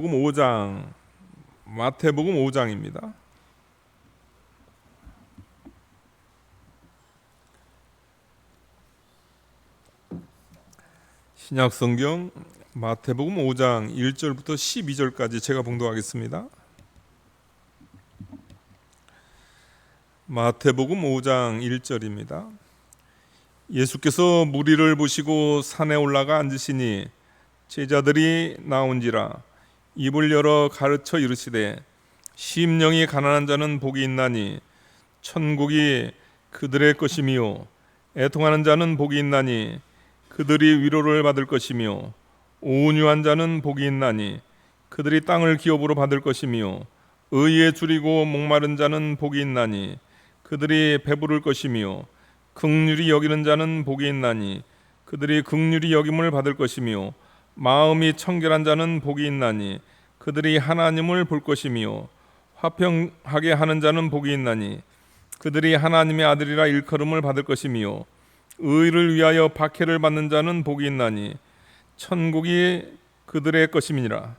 복음 5장, 마태복음 5장입니다. 신약성경 마태복음 5장 1절부터 12절까지 제가 봉독하겠습니다. 마태복음 5장 1절입니다. 예수께서 무리를 보시고 산에 올라가 앉으시니 제자들이 나온지라 입을 열어 가르쳐 이르시되 심령이 가난한 자는 복이 있나니 천국이 그들의 것이며 애통하는 자는 복이 있나니 그들이 위로를 받을 것이며 온유한 자는 복이 있나니 그들이 땅을 기업으로 받을 것이며 의에 줄이고 목마른 자는 복이 있나니 그들이 배부를 것이며 긍휼히 여기는 자는 복이 있나니 그들이 긍휼히 여김을 받을 것이며 마음이 청결한 자는 복이 있나니 그들이 하나님을 볼 것이며 화평하게 하는 자는 복이 있나니 그들이 하나님의 아들이라 일컬음을 받을 것이며 의를 위하여 박해를 받는 자는 복이 있나니 천국이 그들의 것임이니라.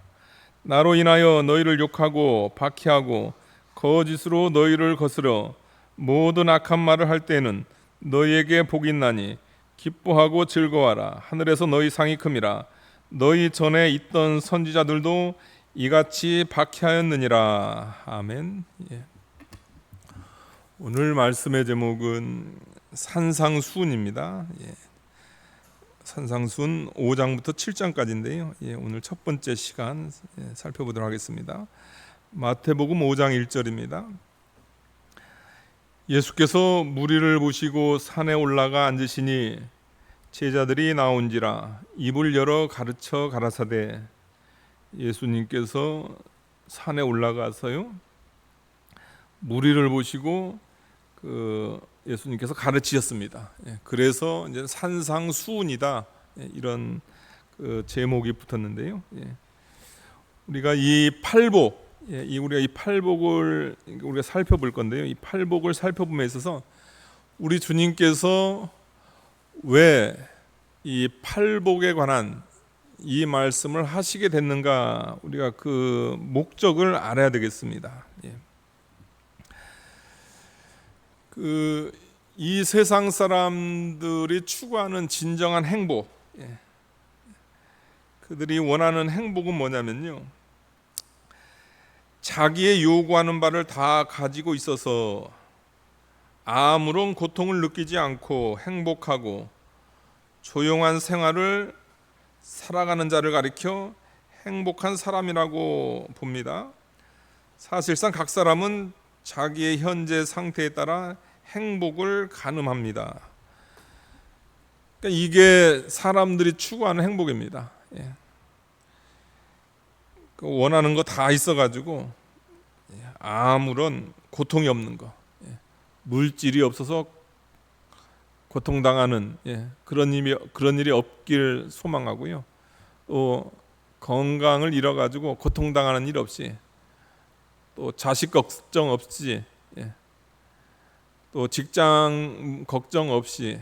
나로 인하여 너희를 욕하고 박해하고 거짓으로 너희를 거스려 모든 악한 말을 할 때에는 너희에게 복이 있나니 기뻐하고 즐거워하라. 하늘에서 너희 상이 큼이라. 너희 전에 있던 선지자들도 이같이 박해하였느니라. 아멘. 오늘 말씀의 제목은 산상수훈입니다. 산상수훈 5장부터 7장까지인데요. 오늘 첫 번째 시간 살펴보도록 하겠습니다. 마태복음 5장 1절입니다. 예수께서 무리를 보시고 산에 올라가 앉으시니 제자들이 나온지라 입을 열어 가르쳐 가라사대. 예수님께서 산에 올라가서요 무리를 보시고 예수님께서 가르치셨습니다. 그래서 이제 산상수훈이다 이런 제목이 붙었는데요. 우리가 이 팔복, 우리가 이 팔복을 우리가 살펴볼 건데요. 이 팔복을 살펴봄에 있어서 우리 주님께서 왜 이 팔복에 관한 이 말씀을 하시게 됐는가, 우리가 그 목적을 알아야 되겠습니다. 이 세상 사람들이 추구하는 진정한 행복, 그들이 원하는 행복은 뭐냐면요, 자기의 요구하는 바를 다 가지고 있어서 아무런 고통을 느끼지 않고 행복하고 조용한 생활을 살아가는 자를 가리켜 행복한 사람이라고 봅니다. 사실상 각 사람은 자기의 현재 상태에 따라 행복을 가늠합니다. 그러니까 이게 사람들이 추구하는 행복입니다. 원하는 거 다 있어가지고 아무런 고통이 없는 거, 물질이 없어서 고통당하는 그런 일이 없길 소망하고요. 또 건강을 잃어가지고 고통당하는 일 없이, 또 자식 걱정 없이, 또 직장 걱정 없이,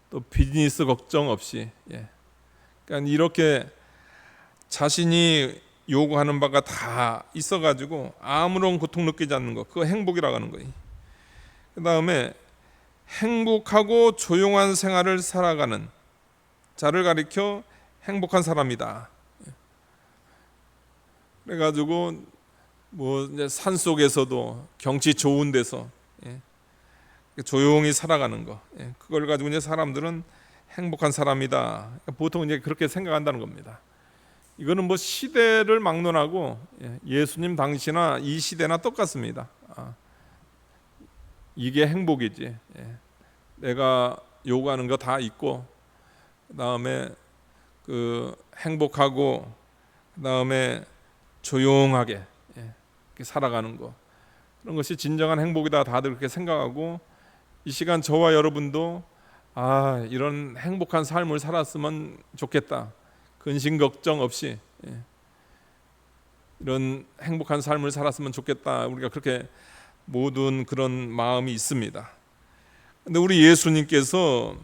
또 비즈니스 걱정 없이, 그러니까 이렇게 자신이 요구하는 바가 다 있어가지고 아무런 고통 느끼지 않는 거, 그거 행복이라고 하는 거예요. 그 다음에 행복하고 조용한 생활을 살아가는 자를 가리켜 행복한 사람이다. 그래가지고 이제 산 속에서도 경치 좋은 데서 조용히 살아가는 거, 그걸 가지고 이제 사람들은 행복한 사람이다. 보통 이제 그렇게 생각한다는 겁니다. 이거는 시대를 막론하고 예수님 당시나 이 시대나 똑같습니다. 이게 행복이지. 내가 요구하는 거 다 있고, 그다음에 행복하고, 그다음에 조용하게 살아가는 거, 그런 것이 진정한 행복이다. 다들 그렇게 생각하고, 이 시간 저와 여러분도 이런 행복한 삶을 살았으면 좋겠다. 근심 걱정 없이 이런 행복한 삶을 살았으면 좋겠다. 우리가 그렇게 모든 그런 마음이 있습니다. 근데 우리 예수님께서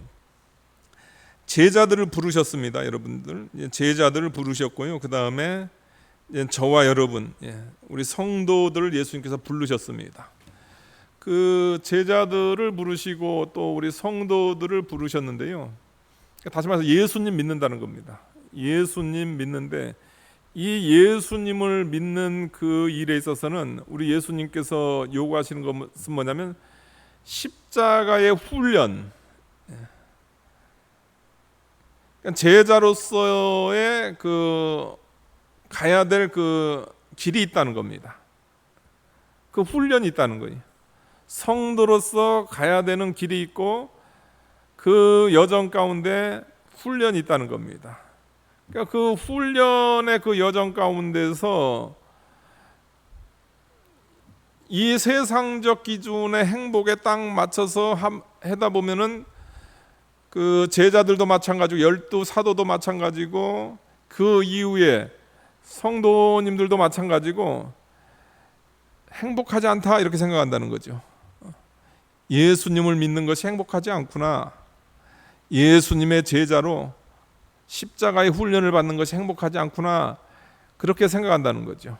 제자들을 부르셨습니다. 여러분들, 제자들을 부르셨고요. 그 다음에 저와 여러분, 우리 성도들을 예수님께서 부르셨습니다. 그 제자들을 부르시고 또 우리 성도들을 부르셨는데요. 다시 말해서 예수님 믿는다는 겁니다. 예수님 믿는데 이 예수님을 믿는 그 일에 있어서는 우리 예수님께서 요구하시는 것은 뭐냐면 십자가의 훈련, 제자로서의 그 가야 될 그 길이 있다는 겁니다. 그 훈련이 있다는 거예요. 성도로서 가야 되는 길이 있고 그 여정 가운데 훈련이 있다는 겁니다. 그러니까 그 훈련의 그 여정 가운데서 이 세상적 기준의 행복에 딱 맞춰서 하다 보면은 그 제자들도 마찬가지고 열두 사도도 마찬가지고 그 이후에 성도님들도 마찬가지고 행복하지 않다 이렇게 생각한다는 거죠. 예수님을 믿는 것이 행복하지 않구나. 예수님의 제자로 십자가의 훈련을 받는 것이 행복하지 않구나. 그렇게 생각한다는 거죠.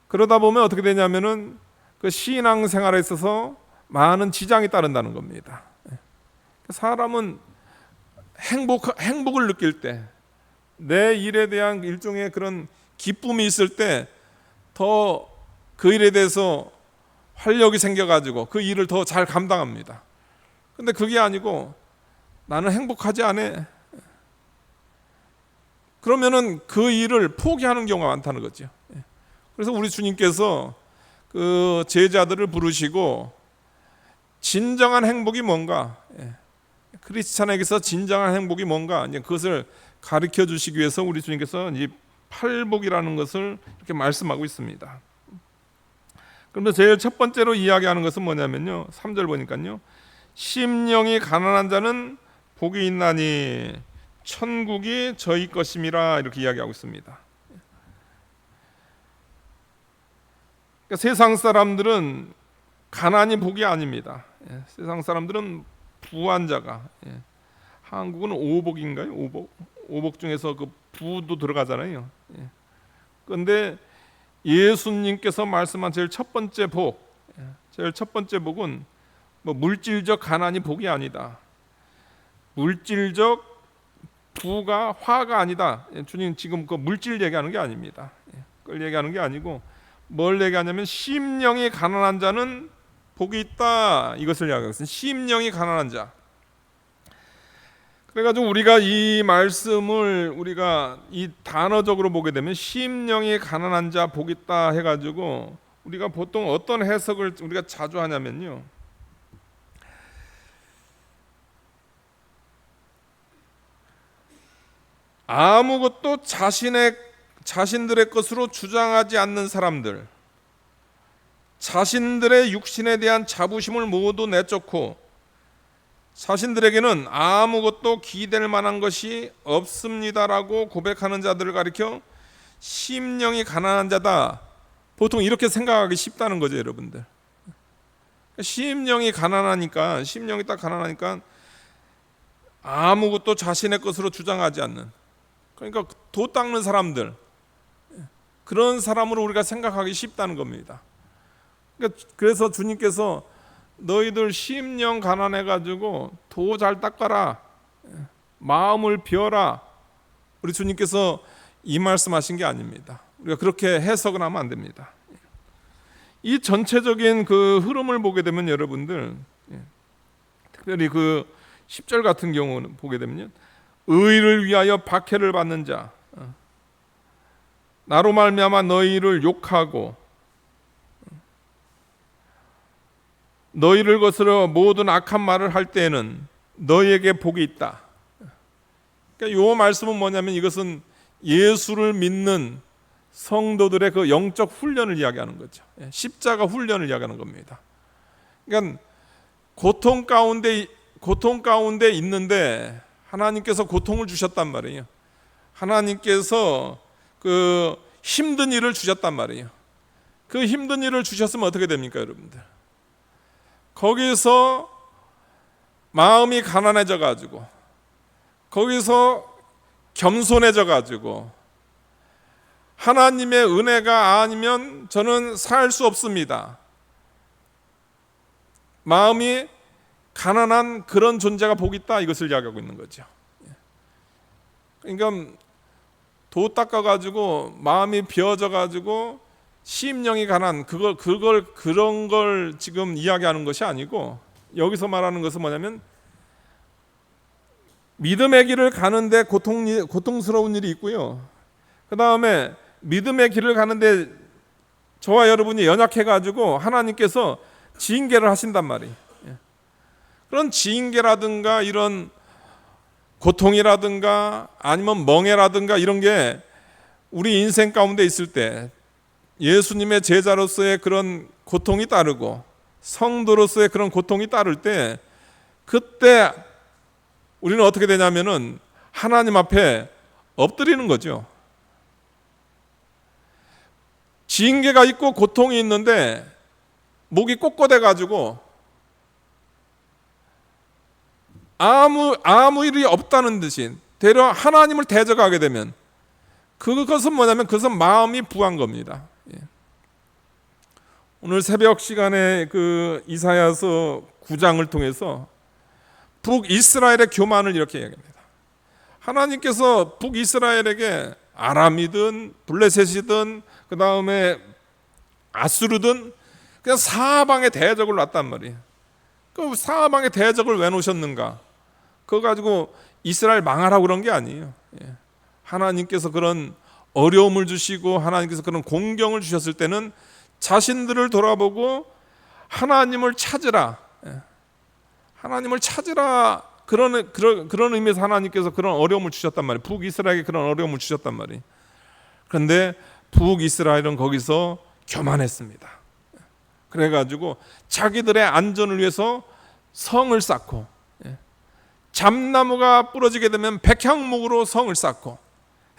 그러다 보면 어떻게 되냐면은 그 신앙생활에 있어서 많은 지장이 따른다는 겁니다. 사람은 행복을 느낄 때, 내 일에 대한 일종의 그런 기쁨이 있을 때 더 그 일에 대해서 활력이 생겨가지고 그 일을 더 잘 감당합니다. 근데 그게 아니고 나는 행복하지 않아. 그러면은 그 일을 포기하는 경우가 많다는 거죠. 그래서 우리 주님께서 그 제자들을 부르시고 진정한 행복이 뭔가, 크리스찬에게서 진정한 행복이 뭔가 그것을 가르쳐 주시기 위해서 우리 주님께서 이 팔복이라는 것을 이렇게 말씀하고 있습니다. 그런데 제일 첫 번째로 이야기하는 것은 뭐냐면요, 3절 보니까요, 심령이 가난한 자는 복이 있나니 천국이 저희 것임이라 이렇게 이야기하고 있습니다. 그러니까 세상 사람들은 가난이 복이 아닙니다. 세상 사람들은 부한 자가, 한국은 오복인가요? 오복 중에서 그 부도 들어가잖아요. 그런데 예수님께서 말씀한 제일 첫 번째 복, 제일 첫 번째 복은 뭐 물질적 가난이 복이 아니다. 물질적 부가 화가 아니다. 주님 지금 그 물질 얘기하는 게 아닙니다. 그걸 얘기하는 게 아니고 뭘 얘기하냐면 심령이 가난한 자는 복이 있다. 이것을 이야기하고 있습니다. 심령이 가난한 자. 그래가지고 우리가 이 말씀을 우리가 이 단어적으로 보게 되면 심령이 가난한 자 복 있다 해가지고 우리가 보통 어떤 해석을 우리가 자주 하냐면요, 아무것도 자신들의 것으로 주장하지 않는 사람들, 자신들의 육신에 대한 자부심을 모두 내쫓고 자신들에게는 아무것도 기댈 만한 것이 없습니다라고 고백하는 자들을 가리켜 심령이 가난한 자다, 보통 이렇게 생각하기 쉽다는 거죠, 여러분들. 심령이 딱 가난하니까 아무것도 자신의 것으로 주장하지 않는, 그러니까 도 닦는 사람들, 그런 사람으로 우리가 생각하기 쉽다는 겁니다. 그래서 주님께서 너희들 심령 가난해가지고 도 잘 닦아라, 마음을 비워라, 우리 주님께서 이 말씀하신 게 아닙니다. 우리가 그렇게 해석은 하면 안 됩니다. 이 전체적인 그 흐름을 보게 되면 여러분들, 특별히 그 10절 같은 경우는 보게 되면요, 의를 위하여 박해를 받는 자, 나로 말미암아 너희를 욕하고 너희를 거스려 모든 악한 말을 할 때에는 너희에게 복이 있다. 그러니까 이 말씀은 뭐냐면 이것은 예수를 믿는 성도들의 그 영적 훈련을 이야기하는 거죠. 십자가 훈련을 이야기하는 겁니다. 그러니까 고통 가운데 있는데 하나님께서 고통을 주셨단 말이에요. 하나님께서 그 힘든 일을 주셨단 말이에요. 그 힘든 일을 주셨으면 어떻게 됩니까, 여러분들? 거기서 마음이 가난해져 가지고, 거기서 겸손해져 가지고, 하나님의 은혜가 아니면 저는 살 수 없습니다. 마음이 가난한 그런 존재가 복이 있다, 이것을 이야기하고 있는 거죠. 그러니까 도 닦아가지고 마음이 비어져가지고 심령이 가난 그런 걸 지금 이야기하는 것이 아니고, 여기서 말하는 것은 뭐냐면 믿음의 길을 가는데 고통스러운 일이 있고요. 그 다음에 믿음의 길을 가는데 저와 여러분이 연약해가지고 하나님께서 징계를 하신단 말이에요. 그런 징계라든가 이런 고통이라든가 아니면 멍해라든가 이런 게 우리 인생 가운데 있을 때 예수님의 제자로서의 그런 고통이 따르고 성도로서의 그런 고통이 따를 때, 그때 우리는 어떻게 되냐면은 하나님 앞에 엎드리는 거죠. 징계가 있고 고통이 있는데 목이 꼿꼿해 가지고 아무 일이 없다는 듯이 되려 하나님을 대적하게 되면 그것은 뭐냐면 그것은 마음이 부한 겁니다. 오늘 새벽 시간에 그 이사야서 9장을 통해서 북이스라엘의 교만을 이렇게 이야기합니다. 하나님께서 북이스라엘에게 아람이든 블레셋이든 그 다음에 아수르든 그냥 사방에 대적을 놨단 말이에요. 그 사방에 대적을 왜 놓으셨는가? 그거 가지고 이스라엘 망하라고 그런 게 아니에요. 하나님께서 그런 어려움을 주시고 하나님께서 그런 공경을 주셨을 때는 자신들을 돌아보고 하나님을 찾으라, 하나님을 찾으라, 그런 의미에서 하나님께서 그런 어려움을 주셨단 말이에요. 북이스라엘에게 그런 어려움을 주셨단 말이에요. 그런데 북이스라엘은 거기서 교만했습니다. 그래가지고 자기들의 안전을 위해서 성을 쌓고, 잠나무가 부러지게 되면 백향목으로 성을 쌓고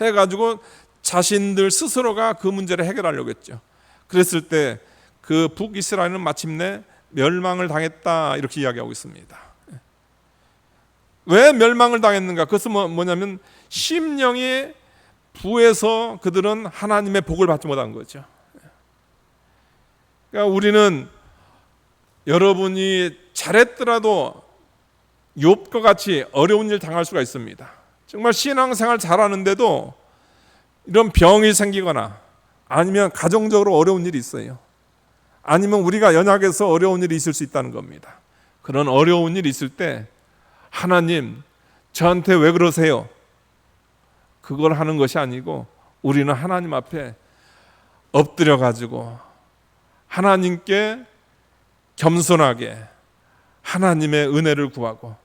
해가지고 자신들 스스로가 그 문제를 해결하려고 했죠. 그랬을 때 그 북이스라엘은 마침내 멸망을 당했다, 이렇게 이야기하고 있습니다. 왜 멸망을 당했는가? 그것은 뭐냐면 심령이 부해서 그들은 하나님의 복을 받지 못한 거죠. 그러니까 우리는 여러분이 잘했더라도 욥과 같이 어려운 일 당할 수가 있습니다. 정말 신앙생활 잘하는데도 이런 병이 생기거나 아니면 가정적으로 어려운 일이 있어요. 아니면 우리가 연약해서 어려운 일이 있을 수 있다는 겁니다. 그런 어려운 일이 있을 때 하나님 저한테 왜 그러세요? 그걸 하는 것이 아니고 우리는 하나님 앞에 엎드려 가지고 하나님께 겸손하게 하나님의 은혜를 구하고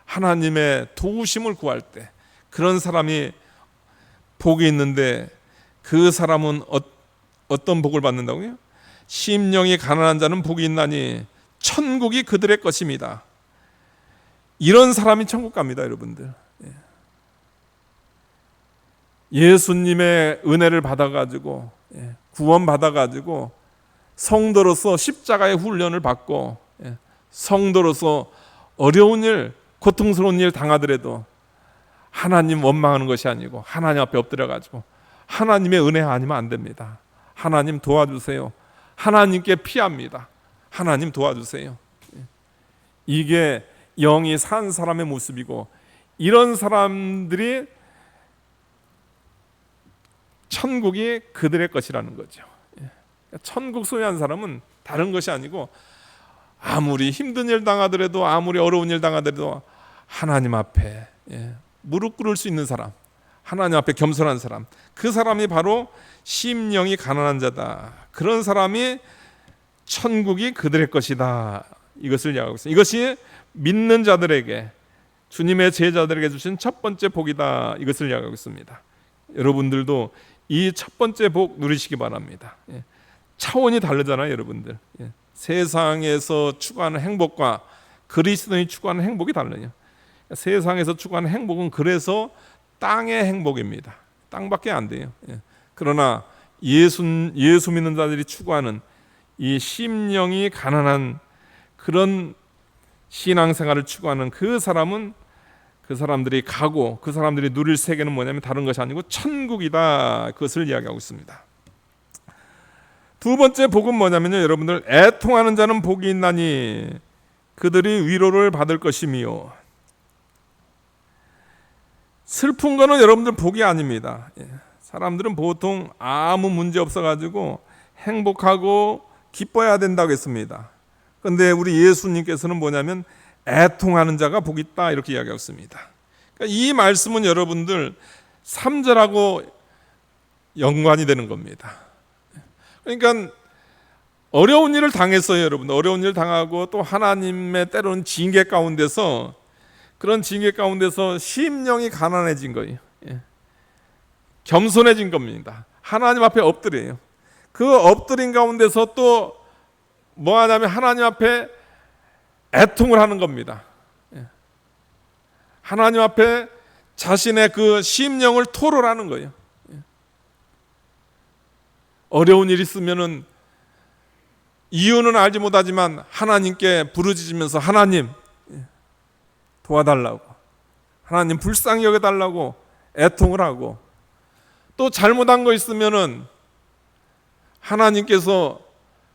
하나님의 도우심을 구할 때 그런 사람이 복이 있는데, 그 사람은 어떤 복을 받는다고요? 심령이 가난한 자는 복이 있나니 천국이 그들의 것입니다. 이런 사람이 천국 갑니다, 여러분들. 예수님의 은혜를 받아가지고 구원 받아가지고 성도로서 십자가의 훈련을 받고 성도로서 어려운 일, 고통스러운 일 당하더라도 하나님 원망하는 것이 아니고 하나님 앞에 엎드려가지고 하나님의 은혜 아니면 안 됩니다. 하나님 도와주세요. 하나님께 피합니다. 하나님 도와주세요. 이게 영이 산 사람의 모습이고, 이런 사람들이 천국이 그들의 것이라는 거죠. 천국 소유한 사람은 다른 것이 아니고 아무리 힘든 일 당하더라도 아무리 어려운 일 당하더라도 하나님 앞에 무릎 꿇을 수 있는 사람, 하나님 앞에 겸손한 사람, 그 사람이 바로 심령이 가난한 자다. 그런 사람이 천국이 그들의 것이다, 이것을 이야기하고 있습니다. 이것이 믿는 자들에게, 주님의 제자들에게 주신 첫 번째 복이다, 이것을 이야기하고 있습니다. 여러분들도 이 첫 번째 복 누리시기 바랍니다. 차원이 다르잖아요, 여러분들. 세상에서 추구하는 행복과 그리스도인이 추구하는 행복이 달라요. 세상에서 추구하는 행복은 그래서 땅의 행복입니다. 땅밖에 안 돼요. 그러나 예수 믿는 자들이 추구하는 이 심령이 가난한 그런 신앙생활을 추구하는 그 사람은 그 사람들이 가고 그 사람들이 누릴 세계는 뭐냐면 다른 것이 아니고 천국이다. 그것을 이야기하고 있습니다. 두 번째 복은 뭐냐면요, 여러분들, 애통하는 자는 복이 있나니 그들이 위로를 받을 것이며. 슬픈 거는 여러분들 복이 아닙니다. 사람들은 보통 아무 문제 없어가지고 행복하고 기뻐야 된다고 했습니다. 그런데 우리 예수님께서는 뭐냐면 애통하는 자가 복이 있다, 이렇게 이야기하고 있습니다. 그러니까 이 말씀은 여러분들 3절하고 연관이 되는 겁니다. 그러니까 어려운 일을 당했어요, 여러분. 어려운 일을 당하고 또 하나님의 때로는 징계 가운데서, 그런 징계 가운데서 심령이 가난해진 거예요. 겸손해진 겁니다. 하나님 앞에 엎드려요. 그 엎드린 가운데서 또 뭐 하냐면 하나님 앞에 애통을 하는 겁니다. 하나님 앞에 자신의 그 심령을 토로하는 거예요. 어려운 일이 있으면은 이유는 알지 못하지만 하나님께 부르짖으면서 하나님 도와달라고, 하나님 불쌍히 여겨달라고 애통을 하고, 또 잘못한 거 있으면은 하나님께서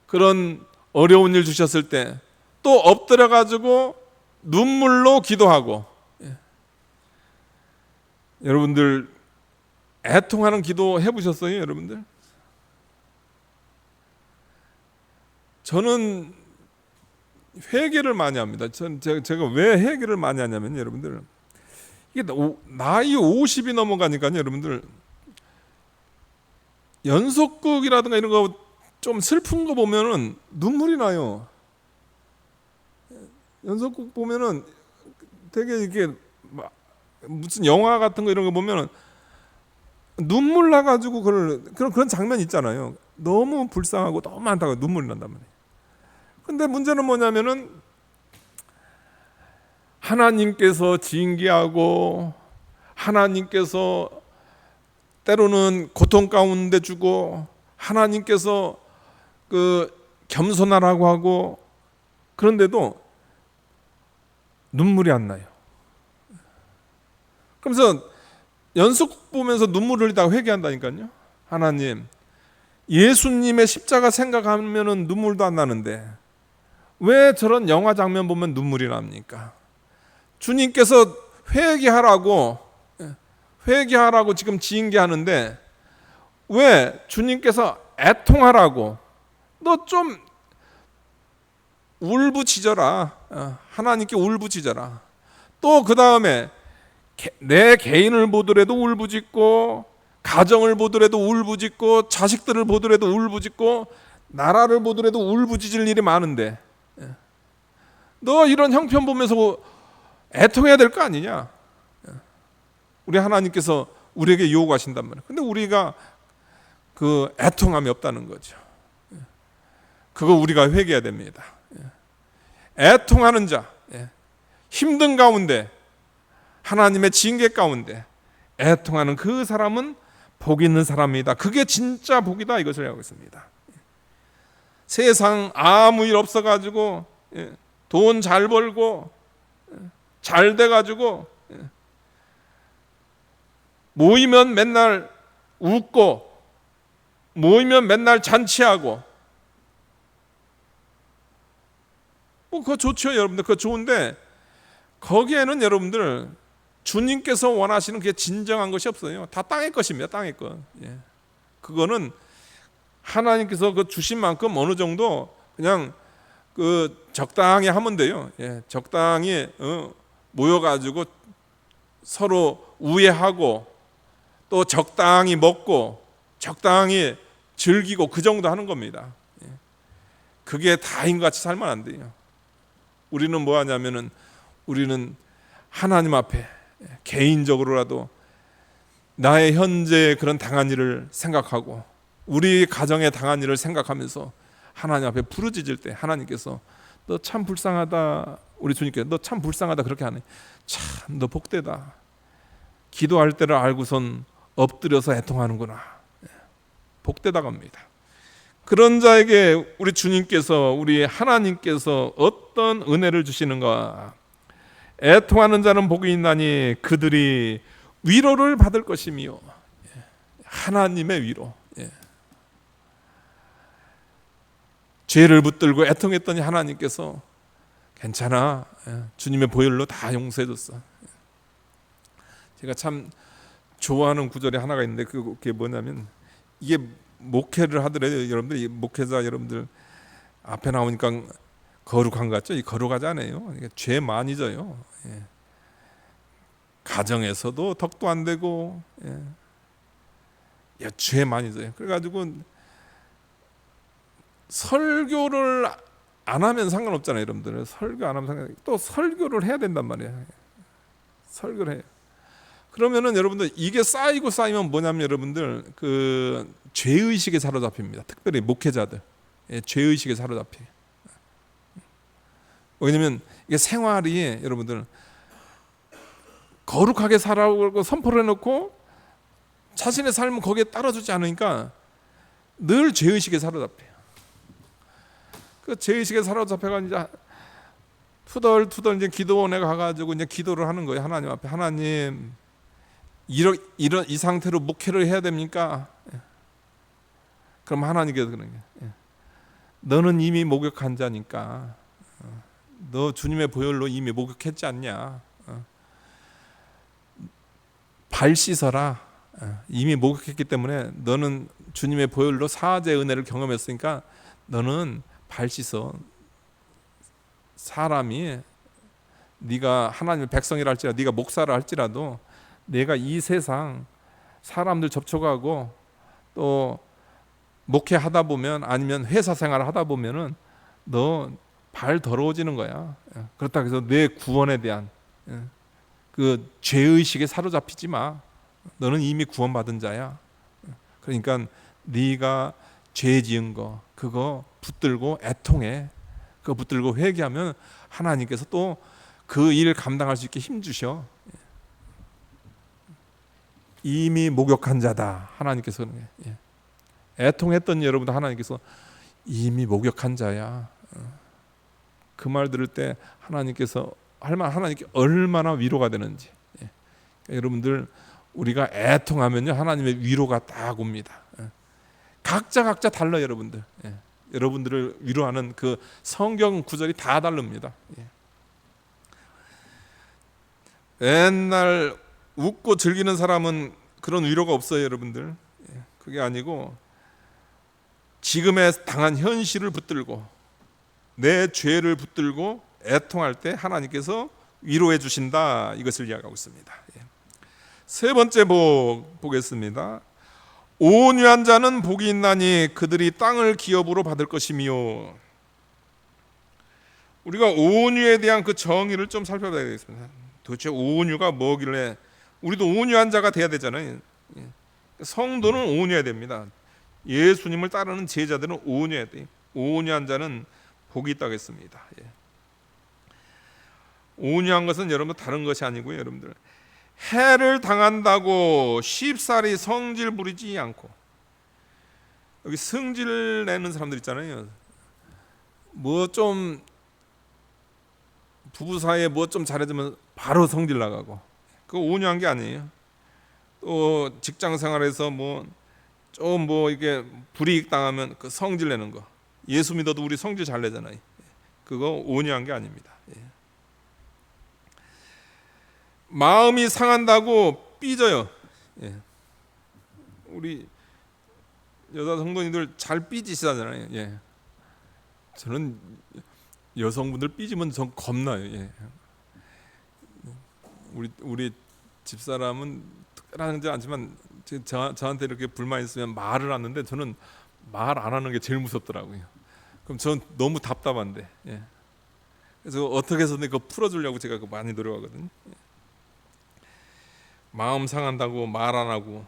그런 어려운 일 주셨을 때 또 엎드려 가지고 눈물로 기도하고. 여러분들 애통하는 기도 해보셨어요, 여러분들? 저는 회개를 많이 합니다. 제가 왜 회개를 많이 하냐면, 여러분들, 이게 나이 50이 넘어가니까요, 여러분들, 연속극이라든가 이런 거 좀 슬픈 거 보면은 눈물이 나요. 연속극 보면은 되게 이게 무슨 영화 같은 거 이런 거 보면은 눈물 나가지고 그런 장면 있잖아요. 너무 불쌍하고 너무 안타까워 눈물이 난단 말이에요. 근데 문제는 뭐냐면은 하나님께서 징계하고 하나님께서 때로는 고통 가운데 주고 하나님께서 그 겸손하라고 하고, 그런데도 눈물이 안 나요. 그러면서 연속 보면서 눈물을 흘리다가 회개한다니까요. 하나님, 예수님의 십자가 생각하면은 눈물도 안 나는데 왜 저런 영화 장면 보면 눈물이 납니까? 주님께서 회개하라고 지금 징계하는데 왜 주님께서 애통하라고, 너 좀 울부짖어라, 하나님께 울부짖어라. 또 그 다음에 내 개인을 보더라도 울부짖고, 가정을 보더라도 울부짖고, 자식들을 보더라도 울부짖고, 나라를 보더라도 울부짖을 일이 많은데 너 이런 형편 보면서 애통해야 될 거 아니냐? 우리 하나님께서 우리에게 요구하신단 말이에요. 근데 우리가 그 애통함이 없다는 거죠. 그거 우리가 회개해야 됩니다. 애통하는 자, 힘든 가운데, 하나님의 징계 가운데 애통하는 그 사람은 복 있는 사람이다. 그게 진짜 복이다, 이것을 하고 있습니다. 세상 아무 일 없어가지고 돈 잘 벌고 잘 돼가지고 모이면 맨날 웃고 모이면 맨날 잔치하고, 그거 좋죠, 여러분들. 그거 좋은데 거기에는 여러분들 주님께서 원하시는 게 진정한 것이 없어요. 다 땅의 것입니다. 땅의 것. 그거는 하나님께서 그 주신 만큼 어느 정도 그냥 그 적당히 하면 돼요. 적당히 모여가지고 서로 우애하고 또 적당히 먹고 적당히 즐기고 그 정도 하는 겁니다. 그게 다인같이 살면 안 돼요. 우리는 뭐 하냐면은 우리는 하나님 앞에 개인적으로라도 나의 현재의 그런 당한 일을 생각하고 우리 가정에 당한 일을 생각하면서 하나님 앞에 부르짖을 때 하나님께서 너 참 불쌍하다, 우리 주님께서 너 참 불쌍하다 그렇게 하네. 참 너 복되다. 기도할 때를 알고선 엎드려서 애통하는구나. 복되다 겁니다. 그런 자에게 우리 주님께서, 우리 하나님께서 어떤 은혜를 주시는가? 애통하는 자는 복이 있나니 그들이 위로를 받을 것이며. 하나님의 위로. 죄를 붙들고 애통했더니 하나님께서 괜찮아, 주님의 보혈로 다 용서해줬어. 제가 참 좋아하는 구절이 하나가 있는데 그게 뭐냐면, 이게 목회를 하더라도 여러분들, 목회자 여러분들 앞에 나오니까 거룩한 것 같죠? 이 거룩하지 않아요. 죄 많이 져요. 가정에서도 덕도 안 되고, 죄 많이 져요. 그래가지고 설교를 안 하면 상관없잖아요, 여러분들. 설교 안 하면 상관. 또 설교를 해야 된단 말이에요. 설교를 해요. 그러면은 여러분들 이게 쌓이고 쌓이면 뭐냐면 여러분들 그 죄의식에 사로잡힙니다. 특별히 목회자들, 죄의식에 사로잡혀. 왜냐면 이게 생활이 여러분들 거룩하게 살아오고 선포를 해놓고 자신의 삶은 거기에 따라주지 않으니까 늘 죄의식에 사로잡혀요. 그 죄의식에 사로잡혀가 이제 투덜투덜 이제 기도원에 가가지고 이제 기도를 하는 거예요. 하나님 앞에. 하나님, 이런 이 상태로 목회를 해야 됩니까? 그럼 하나님께서 그러는 거예요. 너는 이미 목욕한 자니까, 너 주님의 보혈로 이미 목욕했지 않냐? 발 씻어라. 이미 목욕했기 때문에 너는 주님의 보혈로 사죄의 은혜를 경험했으니까 너는 발 씻어. 사람이 네가 하나님의 백성이라 할지라도, 네가 목사라 할지라도, 내가 이 세상 사람들 접촉하고 또 목회하다 보면, 아니면 회사 생활을 하다 보면은 너 발 더러워지는 거야. 그렇다고 해서 내 구원에 대한 그 죄의식에 사로잡히지 마. 너는 이미 구원받은 자야. 그러니까 네가 죄 지은 거 그거 붙들고 애통해. 그거 붙들고 회개하면 하나님께서 또 그 일을 감당할 수 있게 힘 주셔. 이미 목욕한 자다. 하나님께서 그러는 거예요. 애통했던 여러분들 하나님께서 이미 목욕한 자야. 그 말 들을 때 하나님께서 하나님께 얼마나 위로가 되는지. 여러분들 우리가 애통하면요 하나님의 위로가 딱 옵니다. 각자 달라 여러분들. 여러분들을 위로하는 그 성경 구절이 다 다릅니다. 맨날 웃고 즐기는 사람은 그런 위로가 없어요, 여러분들. 그게 아니고 지금에 당한 현실을 붙들고 내 죄를 붙들고 애통할 때 하나님께서 위로해 주신다. 이것을 이야기하고 있습니다. 세 번째 복 보겠습니다. 온유한 자는 복이 있나니 그들이 땅을 기업으로 받을 것이며. 우리가 온유에 대한 그 정의를 좀 살펴봐야 되겠습니다. 도대체 온유가 뭐길래, 우리도 온유한 자가 돼야 되잖아요. 성도는 온유해야 됩니다. 예수님을 따르는 제자들은 온유해야 돼요. 온유한 자는 복이 있다고 했습니다. 온유한 것은 여러분들 다른 것이 아니고요, 여러분들 해를 당한다고 쉽사리 성질 부리지 않고. 여기 성질 내는 사람들 있잖아요. 뭐 좀 부부 사이에 뭐 좀 잘해주면 바로 성질 나가고. 그거 온유한 게 아니에요. 또 직장 생활에서 뭐 좀 뭐 이게 불이익 당하면 그 성질 내는 거. 예수 믿어도 우리 성질 잘 내잖아요. 그거 온유한 게 아닙니다. 마음이 상한다고 삐져요. 우리 여자 성도님들 잘 삐지시잖아요. 저는 여성분들 삐지면 전 겁나요. 우리 집사람은 특별한 게 않지만 저한테 이렇게 불만 있으면 말을 하는데 저는 말 안 하는 게 제일 무섭더라고요. 그럼 전 너무 답답한데. 그래서 어떻게 해서든 그거 풀어주려고 제가 많이 노력하거든요. 마음 상한다고 말 안 하고,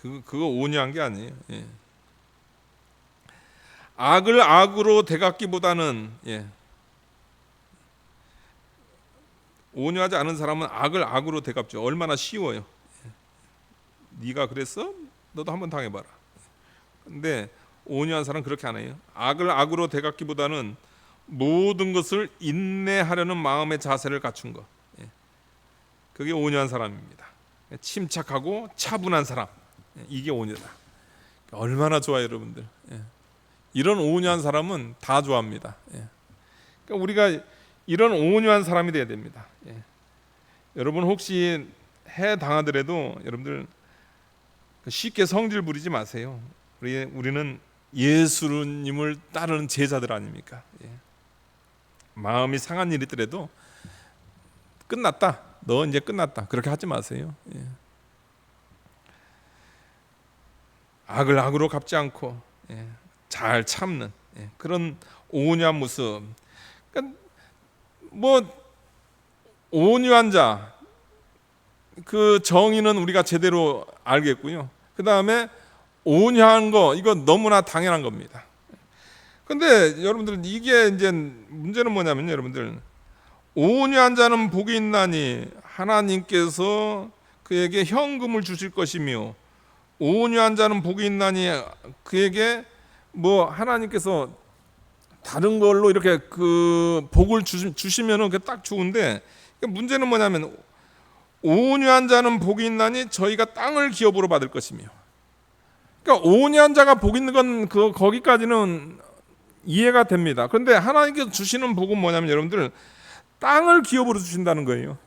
그거 온유한 게 아니에요. 악을 악으로 되갚기보다는, 온유하지 않은 사람은 악을 악으로 되갚죠. 얼마나 쉬워요. 네가 그랬어? 너도 한번 당해봐라. 근데 온유한 사람은 그렇게 안 해요. 악을 악으로 되갚기보다는 모든 것을 인내하려는 마음의 자세를 갖춘 것, 그게 온유한 사람입니다. 침착하고 차분한 사람, 이게 온유다. 얼마나 좋아요, 여러분들. 이런 온유한 사람은 다 좋아합니다. 그러니까 우리가 이런 온유한 사람이 돼야 됩니다. 여러분 혹시 해 당하더라도 여러분들 쉽게 성질 부리지 마세요. 우리는 예수님을 따르는 제자들 아닙니까? 마음이 상한 일이 있더라도 끝났다, 너 이제 끝났다, 그렇게 하지 마세요. 악을 악으로 갚지 않고 잘 참는 그런 온유한 모습. 그러니까 뭐 온유한 자, 그 정의는 우리가 제대로 알겠고요. 그 다음에 온유한 거, 이거 너무나 당연한 겁니다. 근데 여러분들 이게 이제 문제는 뭐냐면, 여러분들 온유한 자는 복이 있나니 하나님께서 그에게 현금을 주실 것이며, 온유한 자는 복이 있나니 그에게 뭐 하나님께서 다른 걸로 이렇게 그 복을 주시면은 그게 딱 좋은데, 문제는 뭐냐면 온유한 자는 복이 있나니 저희가 땅을 기업으로 받을 것이며. 그러니까 온유한 자가 복 있는 건 거기까지는 이해가 됩니다. 그런데 하나님께서 주시는 복은 뭐냐면 여러분들 땅을 기업으로 주신다는 거예요.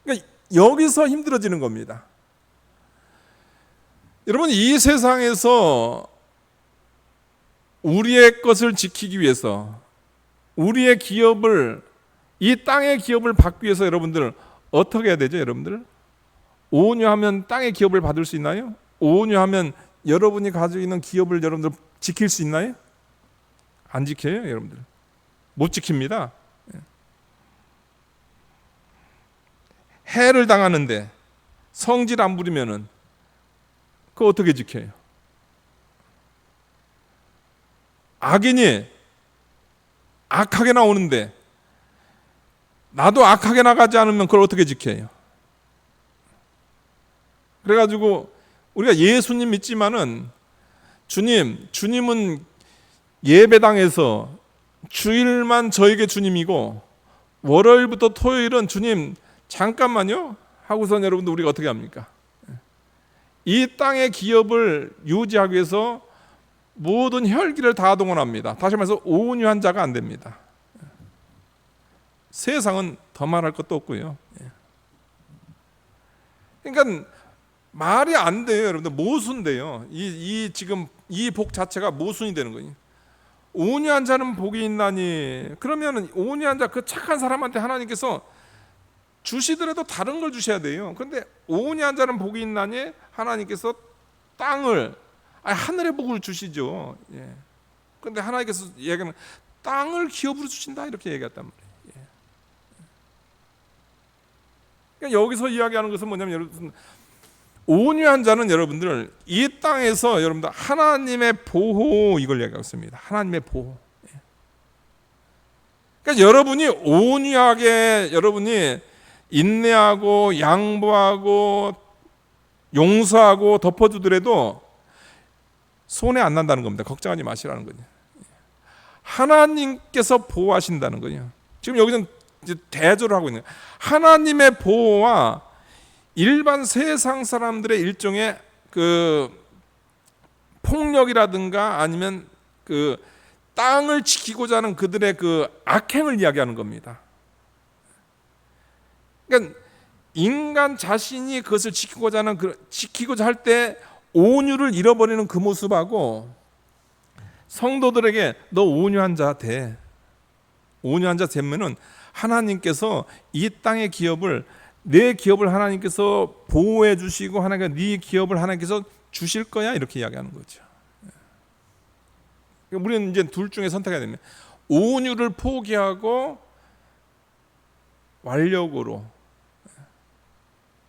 그러니까 여기서 힘들어지는 겁니다. 여러분, 이 세상에서 우리의 것을 지키기 위해서, 우리의 기업을, 이 땅의 기업을 받기 위해서 여러분들 어떻게 해야 되죠? 여러분들 온유하면 땅의 기업을 받을 수 있나요? 온유하면 여러분이 가지고 있는 기업을 여러분들 지킬 수 있나요? 안 지켜요, 여러분들. 못 지킵니다. 해를 당하는데 성질 안 부리면은 그거 어떻게 지켜요? 악인이 악하게 나오는데 나도 악하게 나가지 않으면 그걸 어떻게 지켜요? 그래가지고 우리가 예수님 믿지만은 주님은 예배당에서 주일만 저에게 주님이고 월요일부터 토요일은 주님 잠깐만요 하고선 여러분들 우리가 어떻게 합니까? 이 땅의 기업을 유지하기 위해서 모든 혈기를 다 동원합니다. 다시 말해서 온유한 자가 안 됩니다. 세상은 더 말할 것도 없고요. 그러니까 말이 안 돼요, 여러분들. 모순돼요. 지금 이 복 자체가 모순이 되는 거예요. 온유한 자는 복이 있나니, 그러면 온유한 자, 그 착한 사람한테 하나님께서 주시더라도 다른 걸 주셔야 돼요. 그런데 온유한 자는 복이 있나니 하나님께서 땅을, 하늘의 복을 주시죠. 그런데 하나님께서 얘기하는 땅을 기업으로 주신다 이렇게 얘기했단 말이에요. 그러니까 여기서 이야기하는 것은 뭐냐면, 여러분, 온유한 자는 여러분들 이 땅에서 여러분들 하나님의 보호, 이걸 얘기하고 있습니다. 하나님의 보호. 그러니까 여러분이 온유하게, 여러분이 인내하고 양보하고 용서하고 덮어주더라도 손해 안 난다는 겁니다. 걱정하지 마시라는 거죠. 하나님께서 보호하신다는 거예요. 지금 여기는 이제 대조를 하고 있는 거예요. 하나님의 보호와 일반 세상 사람들의 일종의 그 폭력이라든가 아니면 그 땅을 지키고자 하는 그들의 그 악행을 이야기하는 겁니다. 그러니까 인간 자신이 그것을 지키고자 할 때 온유를 잃어버리는 그 모습하고, 성도들에게 너 온유한 자 돼. 온유한 자 되면은 하나님께서 이 땅의 기업을, 내 기업을 하나님께서 보호해 주시고 하나님께서 네 기업을 하나님께서 주실 거야, 이렇게 이야기하는 거죠. 우리는 이제 둘 중에 선택해야 됩니다. 온유를 포기하고 완력으로,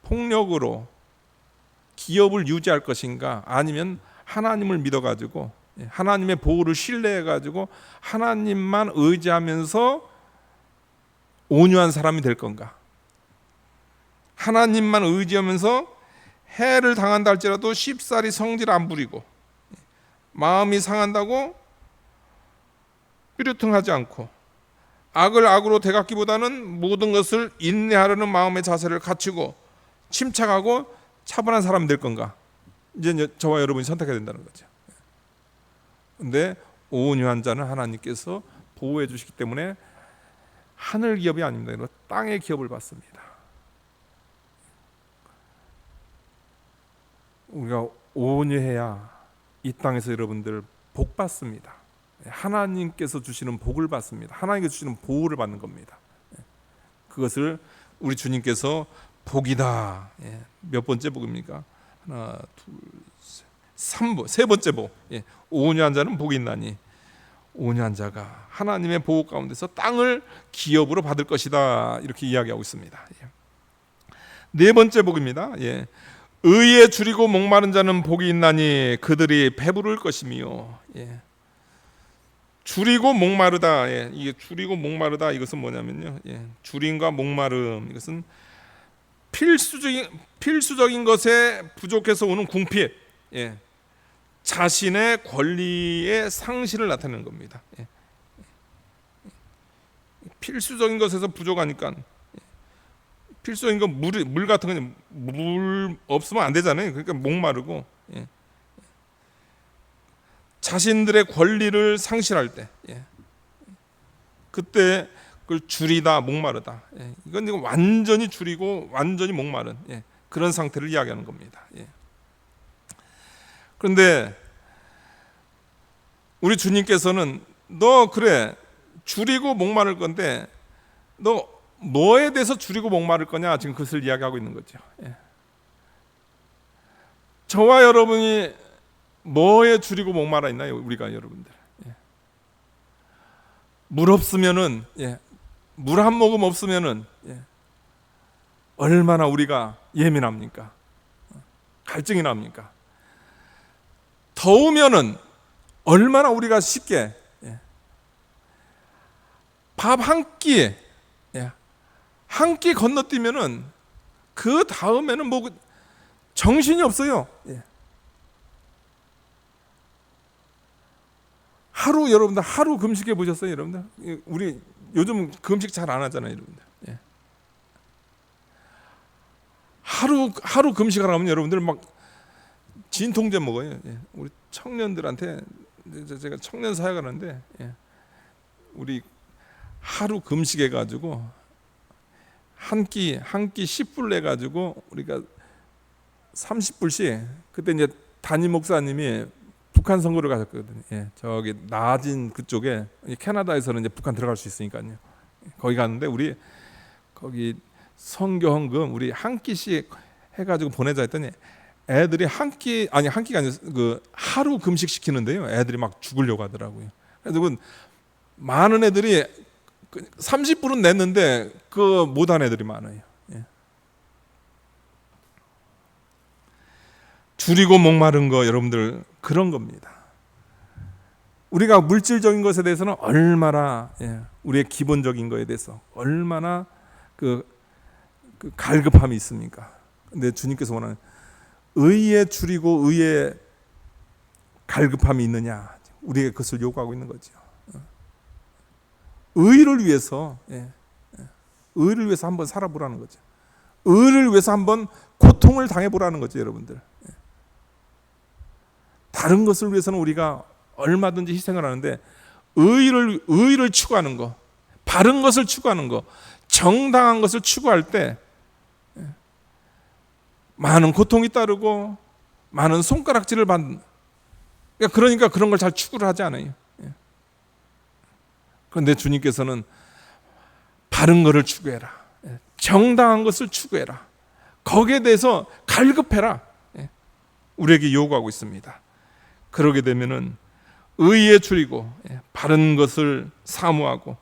폭력으로 기업을 유지할 것인가, 아니면 하나님을 믿어가지고 하나님의 보호를 신뢰해가지고 하나님만 의지하면서 온유한 사람이 될 건가. 하나님만 의지하면서 해를 당한다 할지라도 쉽사리 성질 안 부리고, 마음이 상한다고 뾰루통하지 않고 악을 악으로 되갚기보다는 모든 것을 인내하려는 마음의 자세를 갖추고 침착하고 차분한 사람이 될 건가? 이제 저와 여러분이 선택해야 된다는 거죠. 근데 온유한 자는 하나님께서 보호해 주시기 때문에 하늘 기업이 아닙니다. 땅의 기업을 받습니다. 우리가 온유해야 이 땅에서 여러분들 복 받습니다. 하나님께서 주시는 복을 받습니다. 하나님께서 주시는 보호를 받는 겁니다. 그것을 우리 주님께서 복이다. 몇 번째 복입니까? 하나, 둘, 셋, 세 번째 복. 온유한 자는 복이 있나니 온유한 자가 하나님의 보호 가운데서 땅을 기업으로 받을 것이다. 이렇게 이야기하고 있습니다. 네 번째 복입니다. 의에 줄이고 목마른 자는 복이 있나니 그들이 배부를 것이며. 줄이고 목마르다. 이게 줄이고 목마르다. 이것은 뭐냐면요. 줄임과 목마름. 이것은 필수적인 것에 부족해서 오는 궁핍. 자신의 권리의 상실을 나타내는 겁니다. 필수적인 것에서 부족하니까 필수적인 건 물 같은 건 물 없으면 안 되잖아요. 그러니까 목마르고 자신들의 권리를 상실할 때 그때 그걸 줄이다 목마르다. 이건 완전히 줄이고 완전히 목마른 그런 상태를 이야기하는 겁니다. 그런데 우리 주님께서는 너 그래 줄이고 목마를 건데 너 뭐에 대해서 줄이고 목마를 거냐 지금 그것을 이야기하고 있는 거죠. 저와 여러분이 뭐에 줄이고 목마라 있나요? 우리가 여러분들 물 없으면은 물 한 모금 없으면은 얼마나 우리가 예민합니까? 갈증이 납니까? 더우면은 얼마나 우리가 쉽게 밥 한 끼 건너뛰면은 그 다음에는 뭐 정신이 없어요. 여러분들 하루 금식해 보셨어요, 여러분들? 우리 요즘 금식 잘 안 하잖아요, 여러분들. 하루 금식하라 하면 여러분들 막 진통제 먹어요. 우리 청년들한테 제가 청년 사역을 하는데 우리 하루 금식해 가지고 한 끼 10불 내 가지고 우리가 30불씩 그때 이제 담임 목사님이 북한 선거를 가셨거든요. 저기 나진 그쪽에 캐나다에서는 이제 북한 들어갈 수 있으니까요. 거기 갔는데 우리 거기 선교 헌금 우리 한 끼씩 해가지고 보내자 했더니 애들이 한 끼가 아니라 그 하루 금식 시키는데요. 애들이 막 죽으려고 하더라고요. 그래서 그 많은 애들이 30불은 냈는데 그 못한 애들이 많아요. 줄이고 목마른 거 여러분들 그런 겁니다. 우리가 물질적인 것에 대해서는 얼마나 우리의 기본적인 것에 대해서 얼마나 그 갈급함이 있습니까? 근데 주님께서 원하는 의에 줄이고 의에 갈급함이 있느냐 우리에게 그것을 요구하고 있는 거죠. 의를 위해서 한번 살아보라는 거죠. 의를 위해서 한번 고통을 당해보라는 거죠, 여러분들. 다른 것을 위해서는 우리가 얼마든지 희생을 하는데 의를 추구하는 거, 바른 것을 추구하는 거, 정당한 것을 추구할 때 많은 고통이 따르고 많은 손가락질을 받는. 그러니까 그런 걸 잘 추구를 하지 않아요. 그런데 주님께서는 바른 것을 추구해라, 정당한 것을 추구해라, 거기에 대해서 갈급해라, 우리에게 요구하고 있습니다. 그러게 되면은 의에 줄이고 바른 것을 사모하고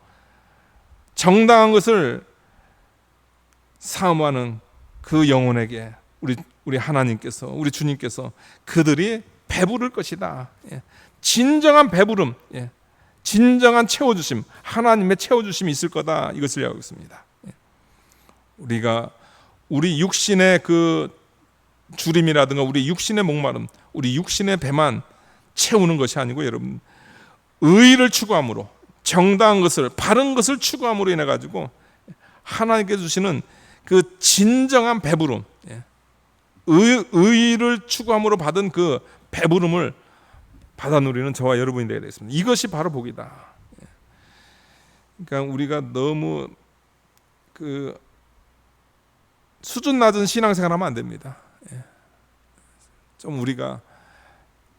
정당한 것을 사모하는 그 영혼에게 우리 하나님께서 우리 주님께서 그들이 배부를 것이다. 진정한 배부름, 진정한 채워주심, 하나님의 채워주심이 있을 거다. 이것을 이야기하고 있습니다. 우리가 우리 육신의 그 주림이라든가 우리 육신의 목마름, 우리 육신의 배만 채우는 것이 아니고 여러분 의를 추구함으로 정당한 것을, 바른 것을 추구함으로 인해 가지고 하나님께 주시는 그 진정한 배부름, 의를 추구함으로 받은 그 배부름을 받아 누리는 저와 여러분이 되어야 되겠습니다. 이것이 바로 복이다. 그러니까 우리가 너무 그 수준 낮은 신앙생활하면 안 됩니다. 좀 우리가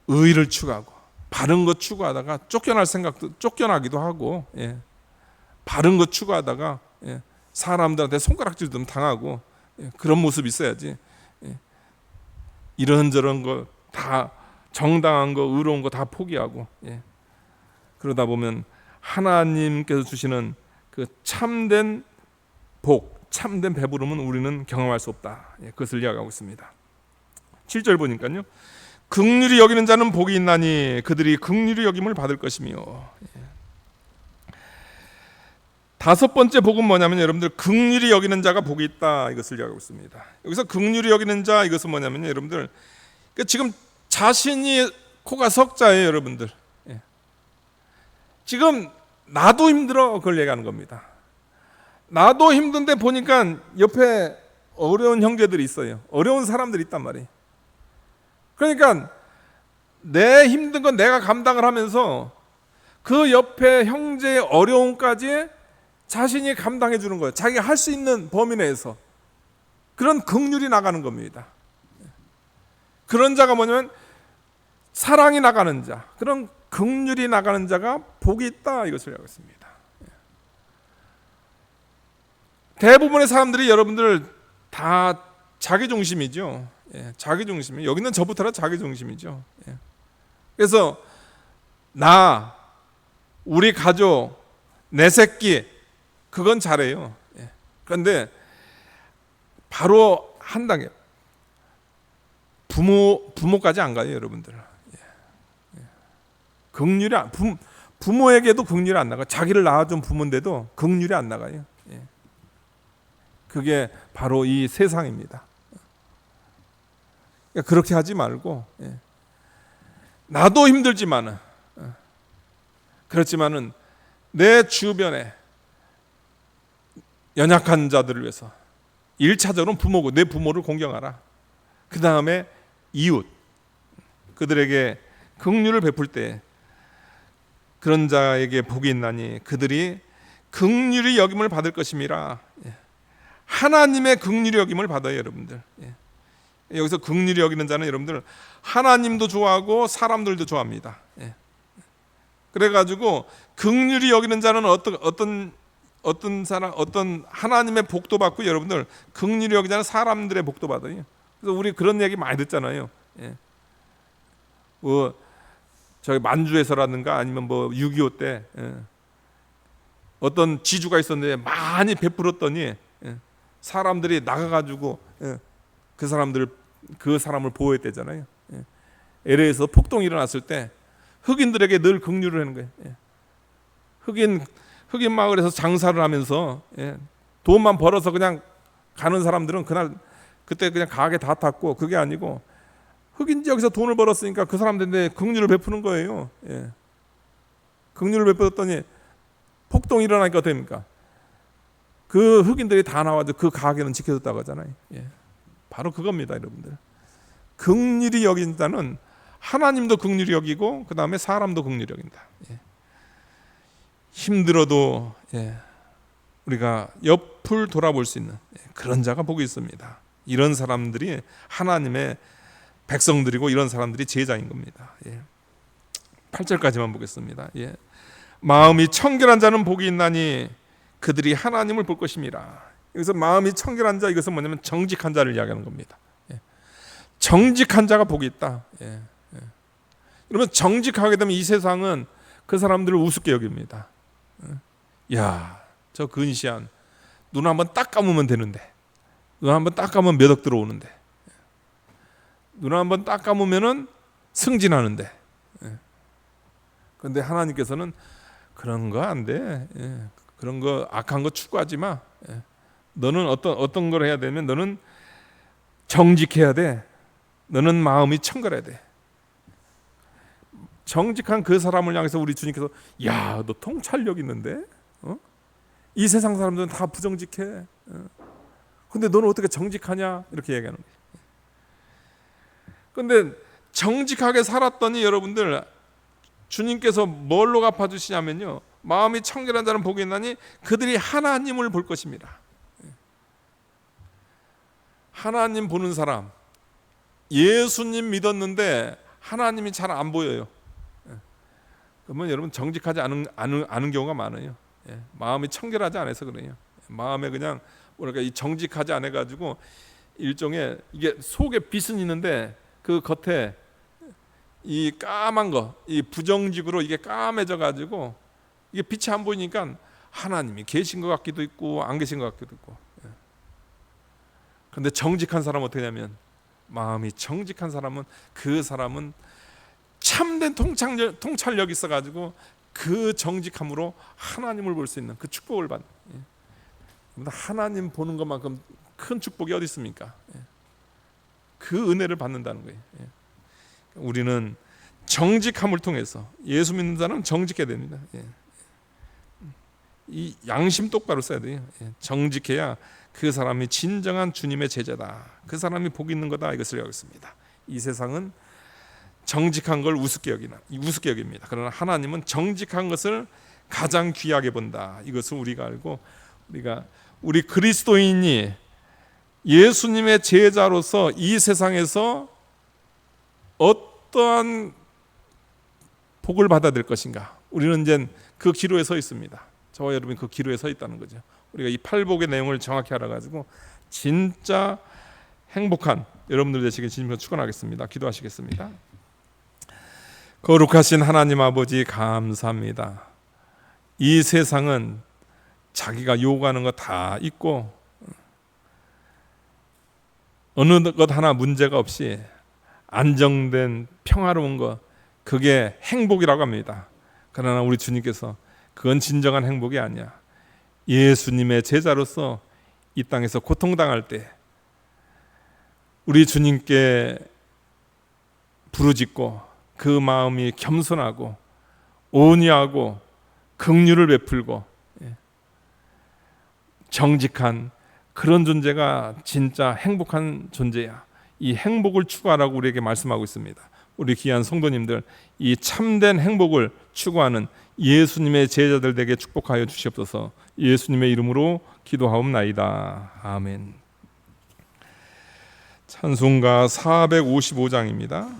의를 추구하고 바른 것 추구하다가 쫓겨나기도 하고, 바른 것 추구하다가 사람들한테 손가락질 좀 당하고, 그런 모습이 있어야지. 이런저런 거 다 정당한 거, 의로운 거 다 포기하고, 그러다 보면 하나님께서 주시는 그 참된 복, 참된 배부름은 우리는 경험할 수 없다. 그것을 이야기하고 있습니다. 7절 보니까요, 긍휼히 여기는 자는 복이 있나니 그들이 긍휼히 여김을 받을 것이며. 다섯 번째 복은 뭐냐면 여러분들, 긍휼히 여기는 자가 복이 있다, 이것을 이야기하고 있습니다. 여기서 긍휼히 여기는 자, 이것은 뭐냐면 여러분들, 지금 자신이 코가 석자예요, 여러분들. 지금 나도 힘들어, 그걸 얘기하는 겁니다. 나도 힘든데 보니까 옆에 어려운 형제들이 있어요. 어려운 사람들이 있단 말이에요. 그러니까 내 힘든 건 내가 감당을 하면서 그 옆에 형제의 어려움까지 자신이 감당해 주는 거예요. 자기가 할 수 있는 범위 내에서. 그런 긍휼이 나가는 겁니다. 그런 자가 뭐냐면 사랑이 나가는 자, 그런 긍휼이 나가는 자가 복이 있다, 이것을 하고 있습니다. 대부분의 사람들이 여러분들 다 자기중심이죠. 자기중심이, 여기는 저부터라 자기중심이죠. 그래서 나, 우리 가족, 내 새끼, 그건 잘해요. 그런데 바로 한 단계, 부모까지 안 가요, 여러분들. 긍휼이 부모에게도 긍휼이 안 나가. 자기를 낳아준 부모인데도 긍휼이 안 나가요. 그게 바로 이 세상입니다. 그러니까 그렇게 하지 말고, 나도 힘들지만은, 그렇지만은 내 주변에 연약한 자들을 위해서 1차적으로는 부모고, 내 부모를 공경하라. 그 다음에 이웃, 그들에게 긍휼을 베풀 때 그런 자에게 복이 있나니 그들이 긍휼히 여김을 받을 것임이라. 하나님의 긍휼히 여김을 받아요, 여러분들. 여기서 긍휼히 여기는 자는 여러분들 하나님도 좋아하고 사람들도 좋아합니다. 그래가지고 긍휼히 여기는 자는 어떤 사람, 어떤 하나님의 복도 받고, 여러분들 긍휼히 여기는 자는 사람들의 복도 받아요. 그래서 우리 그런 얘기 많이 듣잖아요. 뭐 저희 만주에서라든가 아니면 뭐 6.25 때 어떤 지주가 있었는데 많이 베풀었더니 사람들이 나가가지고 그 사람을 보호했대잖아요. LA에서 폭동이 일어났을 때 흑인들에게 늘 긍휼을 하는 거예요. 흑인 마을에서 장사를 하면서 돈만 벌어서 그냥 가는 사람들은 그때 그냥 가게 다 탔고, 그게 아니고 흑인 지역에서 돈을 벌었으니까 그 사람들한테 긍휼을 베푸는 거예요. 긍휼을 베풀었더니 폭동이 일어나니까 어떻습니까? 그 흑인들이 다 나와서 그 가게는 지켜줬다고 하잖아요. 바로 그겁니다, 여러분들. 긍휼히 여긴 자는 하나님도 긍휼히 여기고, 그 다음에 사람도 긍휼히 여긴다. 힘들어도 우리가 옆을 돌아볼 수 있는 그런 자가 복이 있습니다. 이런 사람들이 하나님의 백성들이고, 이런 사람들이 제자인 겁니다. 8절까지만 보겠습니다. 마음이 청결한 자는 복이 있나니 그들이 하나님을 볼 것임이라. 여기서 마음이 청결한 자, 이것은 뭐냐면 정직한 자를 이야기하는 겁니다. 정직한 자가 복이 있다. 그러면 정직하게 되면 이 세상은 그 사람들을 우습게 여깁니다. 야, 저 근시안 눈 한번 딱 감으면 되는데, 눈 한번 딱 감으면 몇 억 들어오는데, 눈 한번 딱 감으면은 승진하는데. 그런데 하나님께서는 그런 거 안 돼. 그런 거, 악한 거 추구하지 마. 너는 어떤 걸 해야 되면 너는 정직해야 돼. 너는 마음이 청결해야 돼. 정직한 그 사람을 향해서 우리 주님께서 야, 너 통찰력 있는데? 이 세상 사람들은 다 부정직해. 근데 너는 어떻게 정직하냐? 이렇게 얘기하는 거예요. 근데 정직하게 살았더니 여러분들 주님께서 뭘로 갚아주시냐면요, 마음이 청결한 자는 복이 있나니 그들이 하나님을 볼 것입니다. 하나님 보는 사람, 예수님 믿었는데 하나님이 잘 안 보여요. 그러면 여러분 정직하지 않은 경우가 많아요. 마음이 청결하지 않아서 그래요. 마음에 그냥 뭐랄까 이 정직하지 않아 가지고 일종의 이게 속에 빛은 있는데 그 겉에 이 까만 거, 이 부정직으로 이게 까매져 가지고 이게 빛이 안 보이니까 하나님이 계신 것 같기도 있고 안 계신 것 같기도 있고. 그런데 정직한 사람은 어떻게 하냐면, 마음이 정직한 사람은 그 사람은 참된 통찰력이 있어 가지고 그 정직함으로 하나님을 볼 수 있는 그 축복을 받는. 하나님 보는 것만큼 큰 축복이 어디 있습니까? 그 은혜를 받는다는 거예요. 우리는 정직함을 통해서, 예수 믿는 자는 정직해야 됩니다. 이 양심 똑바로 써야 돼요. 정직해야 그 사람이 진정한 주님의 제자다, 그 사람이 복 있는 거다, 이것을 여겼습니다. 이 세상은 정직한 걸 우습게 여깁니다. 그러나 하나님은 정직한 것을 가장 귀하게 본다. 이것을 우리가 알고, 우리 그리스도인이 예수님의 제자로서 이 세상에서 어떠한 복을 받아야 될 것인가, 우리는 이제 그 기로에 서 있습니다. 저와 여러분이 그 기로에 서 있다는 거죠. 우리가 이 팔복의 내용을 정확히 알아가지고 진짜 행복한 여러분들 되시길 진심으로 축원하겠습니다. 기도하시겠습니다. 거룩하신 하나님 아버지, 감사합니다. 이 세상은 자기가 요구하는 거 다 있고 어느 것 하나 문제가 없이 안정된 평화로운 것, 그게 행복이라고 합니다. 그러나 우리 주님께서 그건 진정한 행복이 아니야. 예수님의 제자로서 이 땅에서 고통당할 때 우리 주님께 부르짖고 그 마음이 겸손하고 온유하고 긍휼을 베풀고 정직한 그런 존재가 진짜 행복한 존재야. 이 행복을 추구하라고 우리에게 말씀하고 있습니다. 우리 귀한 성도님들, 이 참된 행복을 추구하는 예수님의 제자들 되게 축복하여 주시옵소서. 예수님의 이름으로 기도하옵나이다. 아멘. 찬송가 455장입니다.